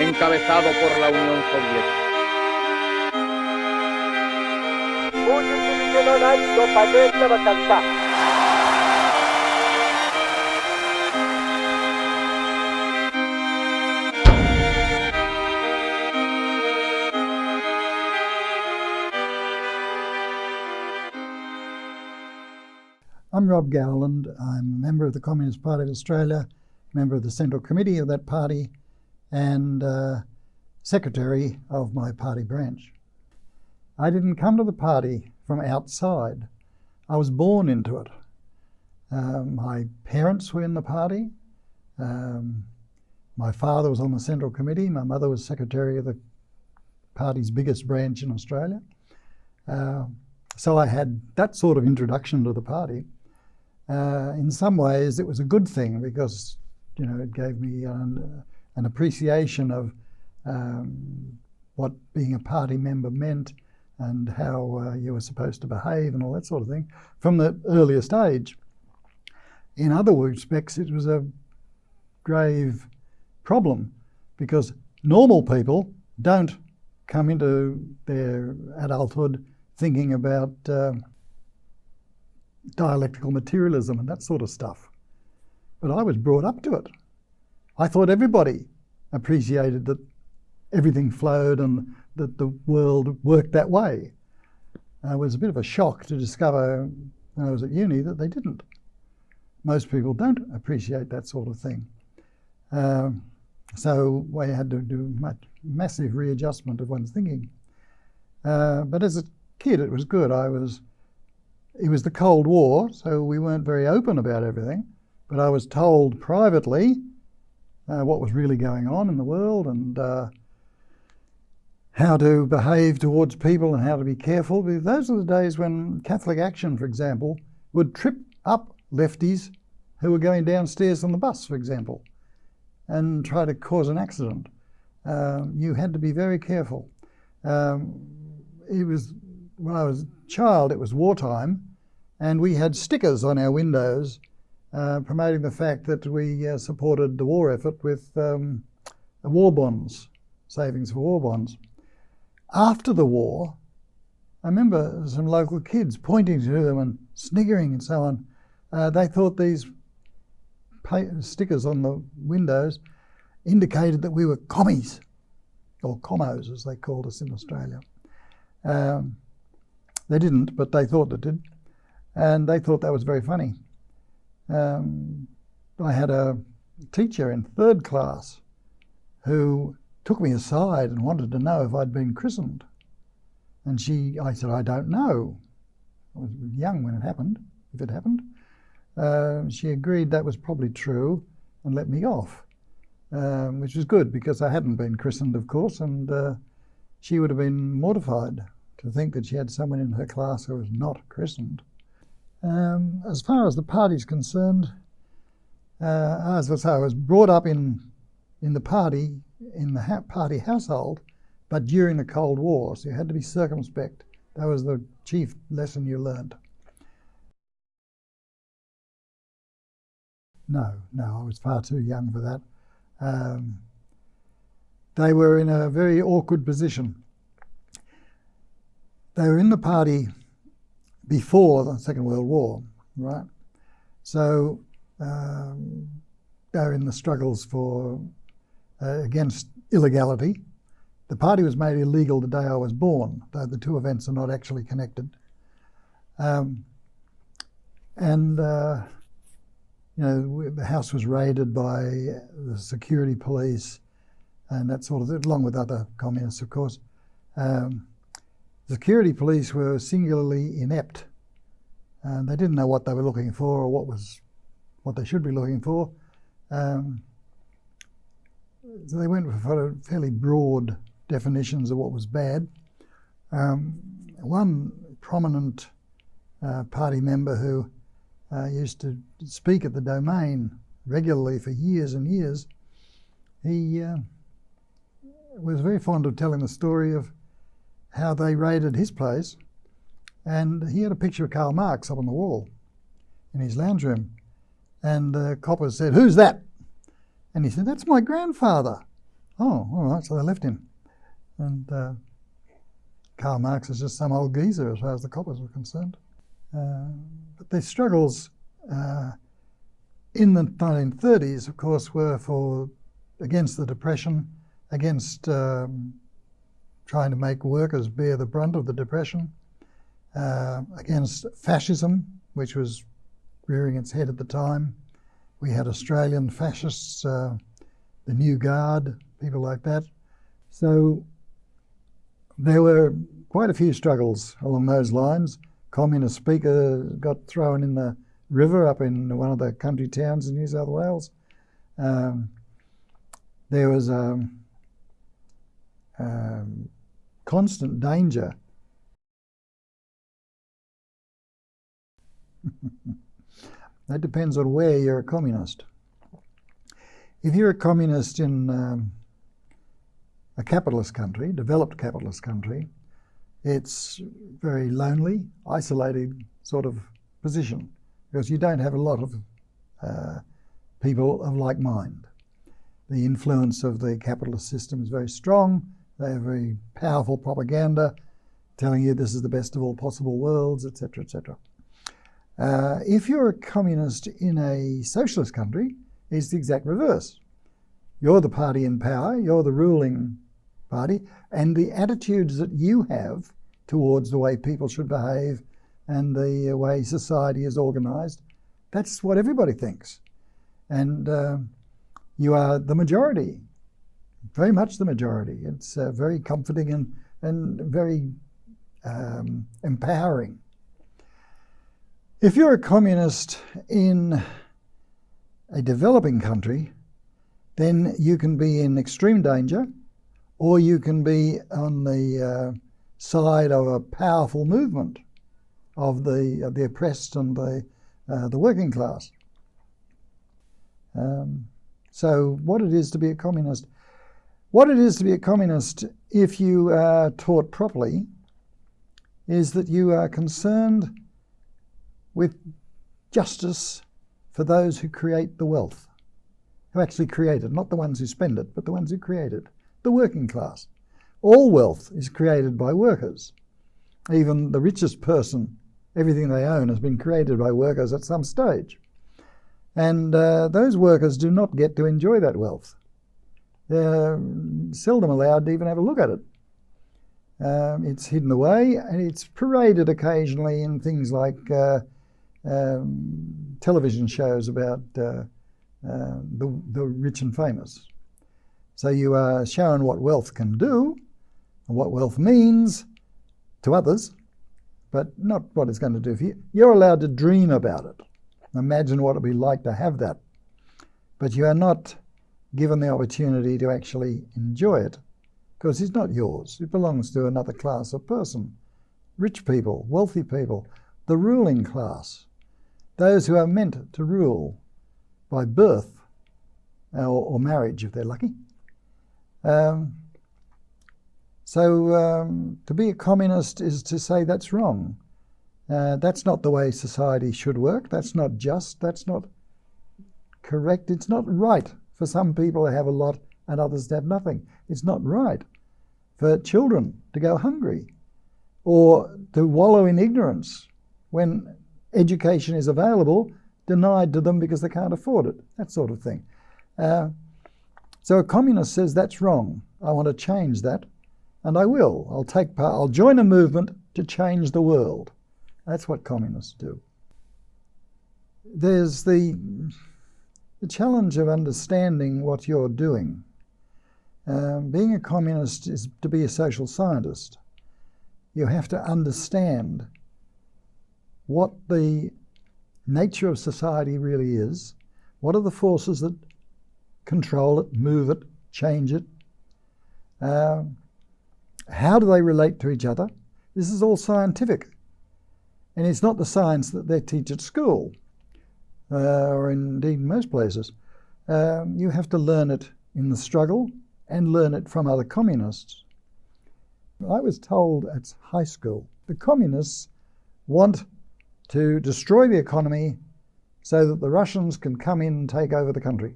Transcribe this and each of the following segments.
encabezado por la Unión Soviética. I'm Rob Gowland. I'm a member of the Communist Party of Australia, member of the Central Committee of that party, and secretary of my party branch. I didn't come to the party from outside. I was born into it. My parents were in the party. My father was on the Central Committee. My mother was secretary of the party's biggest branch in Australia. So I had that sort of introduction to the party. In some ways, it was a good thing because, you know, it gave me an appreciation of what being a party member meant and how you were supposed to behave and all that sort of thing from the earliest age. In other respects, it was a grave problem because normal people don't come into their adulthood thinking about dialectical materialism and that sort of stuff. But I was brought up to it. I thought everybody appreciated that everything flowed and that the world worked that way. It was a bit of a shock to discover when I was at uni that they didn't. Most people don't appreciate that sort of thing. So we had to do massive readjustment of one's thinking. But as a kid, it was good. It was the Cold War, so we weren't very open about everything, but I was told privately what was really going on in the world and how to behave towards people and how to be careful. Those are the days when Catholic Action, for example, would trip up lefties who were going downstairs on the bus, for example, and try to cause an accident. You had to be very careful. When I was a child, it was wartime, and we had stickers on our windows promoting the fact that we supported the war effort with war bonds, savings for war bonds. After the war, I remember some local kids pointing to them and sniggering and so on. They thought these stickers on the windows indicated that we were commies, or commos as they called us in Australia. They didn't, but they thought it did. And they thought that was very funny. I had a teacher in third class who took me aside and wanted to know if I'd been christened. And I said, I don't know. I was young when it happened, if it happened. She agreed that was probably true and let me off, which was good because I hadn't been christened, of course, and she would have been mortified to think that she had someone in her class who was not christened. As far as the party's concerned, as I say, I was brought up in the party, in the party household, but during the Cold War, so you had to be circumspect. That was the chief lesson you learned. No, I was far too young for that. They were in a very awkward position. They were in the party before the Second World War, right? So they were in the struggles for against illegality. The party was made illegal the day I was born, though the two events are not actually connected. You know, the house was raided by the security police and that sort of thing, along with other communists, of course. The security police were singularly inept. They didn't know what they were looking for or what they should be looking for. So they went for fairly broad definitions of what was bad. One prominent party member who used to speak at the Domain regularly for years and years, he was very fond of telling the story of how they raided his place, and he had a picture of Karl Marx up on the wall in his lounge room, and the coppers said, "Who's that?" And he said, "That's my grandfather." Oh, all right, so they left him. And Karl Marx is just some old geezer as far as the coppers were concerned. But their struggles in the 1930s, of course, were against the Depression, against trying to make workers bear the brunt of the Depression, against fascism, which was rearing its head at the time. We had Australian fascists, the New Guard, people like that. So there were quite a few struggles along those lines. Communist speaker got thrown in the river up in one of the country towns in New South Wales. There was constant danger. That depends on where you're a communist. If you're a communist in a capitalist country, developed capitalist country, it's very lonely, isolated sort of position because you don't have a lot of people of like mind. The influence of the capitalist system is very strong. They have very powerful propaganda telling you this is the best of all possible worlds, etc., etc. If you're a communist in a socialist country, it's the exact reverse. You're the party in power, you're the ruling party, and the attitudes that you have towards the way people should behave and the way society is organized, that's what everybody thinks. And you are the majority, very much the majority. It's very comforting and very empowering. If you're a communist in a developing country, then you can be in extreme danger, or you can be on the side of a powerful movement of the oppressed and the working class. So what it is to be a communist. What it is to be a communist, if you are taught properly, is that you are concerned with justice for those who create the wealth, who actually create it, not the ones who spend it, but the ones who create it, the working class. All wealth is created by workers. Even the richest person, everything they own has been created by workers at some stage. And those workers do not get to enjoy that wealth. They're seldom allowed to even have a look at it. It's hidden away, and it's paraded occasionally in things like television shows about the rich and famous. So you are shown what wealth can do and what wealth means to others, but not what it's going to do for you. You're allowed to dream about it. Imagine what it would be like to have that. But you are not given the opportunity to actually enjoy it because it's not yours. It belongs to another class of person. Rich people, wealthy people, the ruling class, those who are meant to rule by birth or marriage if they're lucky. So to be a communist is to say that's wrong. That's not the way society should work. That's not just. That's not correct. It's not right for some people to have a lot and others to have nothing. It's not right for children to go hungry or to wallow in ignorance when education is available, denied to them because they can't afford it, that sort of thing. So a communist says that's wrong. I want to change that, and I will. I'll take part. I'll join a movement to change the world. That's what communists do. There's the challenge of understanding what you're doing. Being a communist is to be a social scientist. You have to understand what the nature of society really is, what are the forces that control it, move it, change it, how do they relate to each other. This is all scientific. And it's not the science that they teach at school, or indeed most places. You have to learn it in the struggle and learn it from other communists. I was told at high school, the communists want to destroy the economy so that the Russians can come in and take over the country.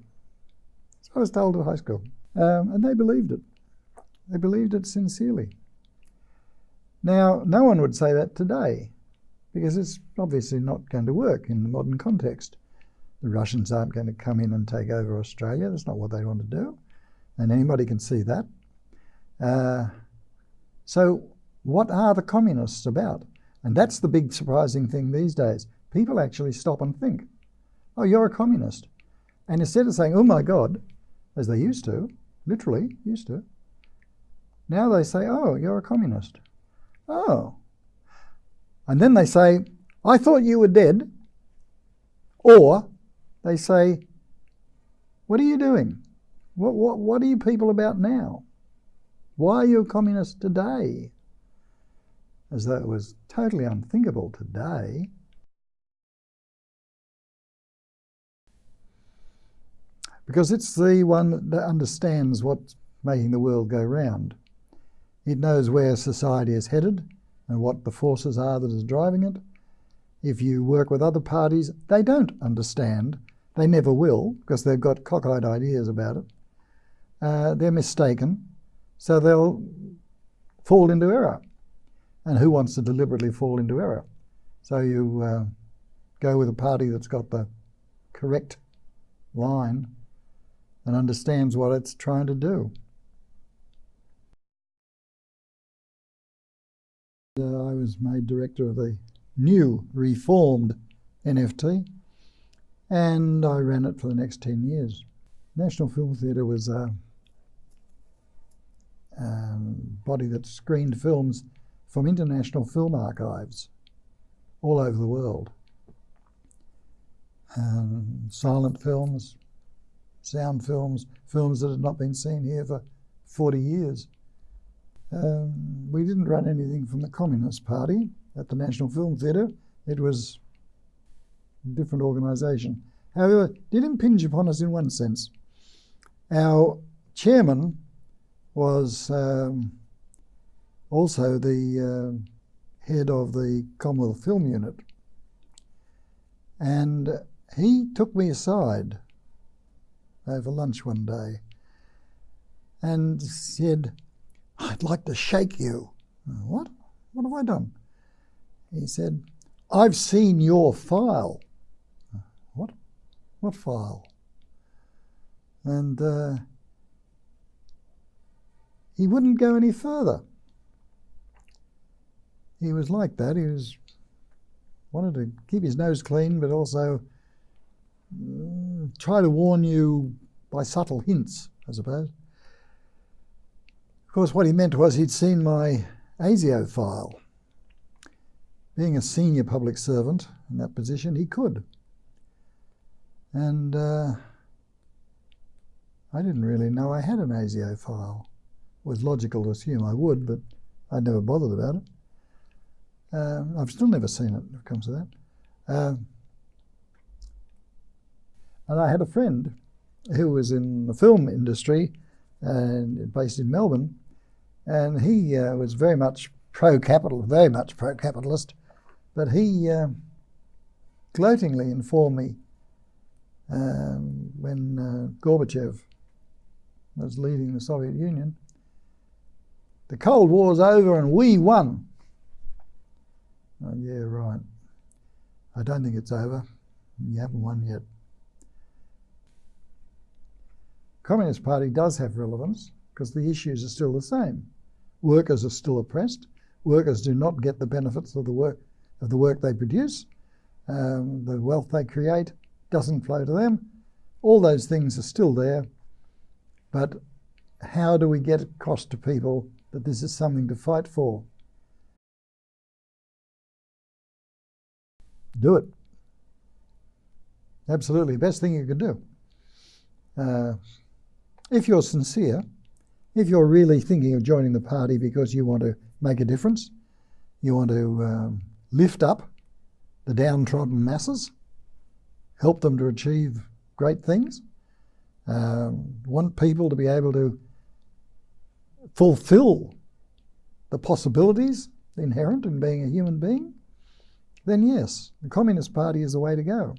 So I was told at high school. And they believed it. They believed it sincerely. Now, no one would say that today, because it's obviously not going to work in the modern context. The Russians aren't going to come in and take over Australia. That's not what they want to do. And anybody can see that. So what are the communists about? And that's the big surprising thing these days. People actually stop and think, oh, you're a communist. And instead of saying, oh my God, as they used to, literally used to, now they say, oh, you're a communist. Oh. And then they say, I thought you were dead. Or they say, what are you doing? What are you people about now? Why are you a communist today? As though it was totally unthinkable today. Because it's the one that understands what's making the world go round. It knows where society is headed and what the forces are that is driving it. If you work with other parties, they don't understand. They never will, because they've got cockeyed ideas about it. They're mistaken, so they'll fall into error. And who wants to deliberately fall into error? So you go with a party that's got the correct line and understands what it's trying to do. I was made director of the new reformed NFT, and I ran it for the next 10 years. National Film Theatre was a body that screened films from international film archives all over the world. Silent films, sound films, films that had not been seen here for 40 years. We didn't run anything from the Communist Party at the National Film Theatre. It was a different organisation. However, it did impinge upon us in one sense. Our chairman was also the head of the Commonwealth Film Unit. And he took me aside over lunch one day and said, I'd like to shake you. What? What have I done? He said, I've seen your file. What? What file? And he wouldn't go any further. He was like that. He wanted to keep his nose clean, but also try to warn you by subtle hints, I suppose. Of course, what he meant was he'd seen my ASIO file. Being a senior public servant in that position, he could. And I didn't really know I had an ASIO file. It was logical to assume I would, but I'd never bothered about it. I've still never seen it, if it comes to that. And I had a friend who was in the film industry, based in Melbourne, and he was very much pro-capitalist, but he gloatingly informed me when Gorbachev was leading the Soviet Union, the Cold War's over and we won. Oh, yeah, right. I don't think it's over. You haven't won yet. Communist Party does have relevance because the issues are still the same. Workers are still oppressed. Workers do not get the benefits of the work they produce. The wealth they create doesn't flow to them. All those things are still there. But how do we get across to people that this is something to fight for? Do it. Absolutely, best thing you could do. If you're sincere, if you're really thinking of joining the party because you want to make a difference, you want to lift up the downtrodden masses, help them to achieve great things, want people to be able to fulfill the possibilities inherent in being a human being, then yes, the Communist Party is the way to go.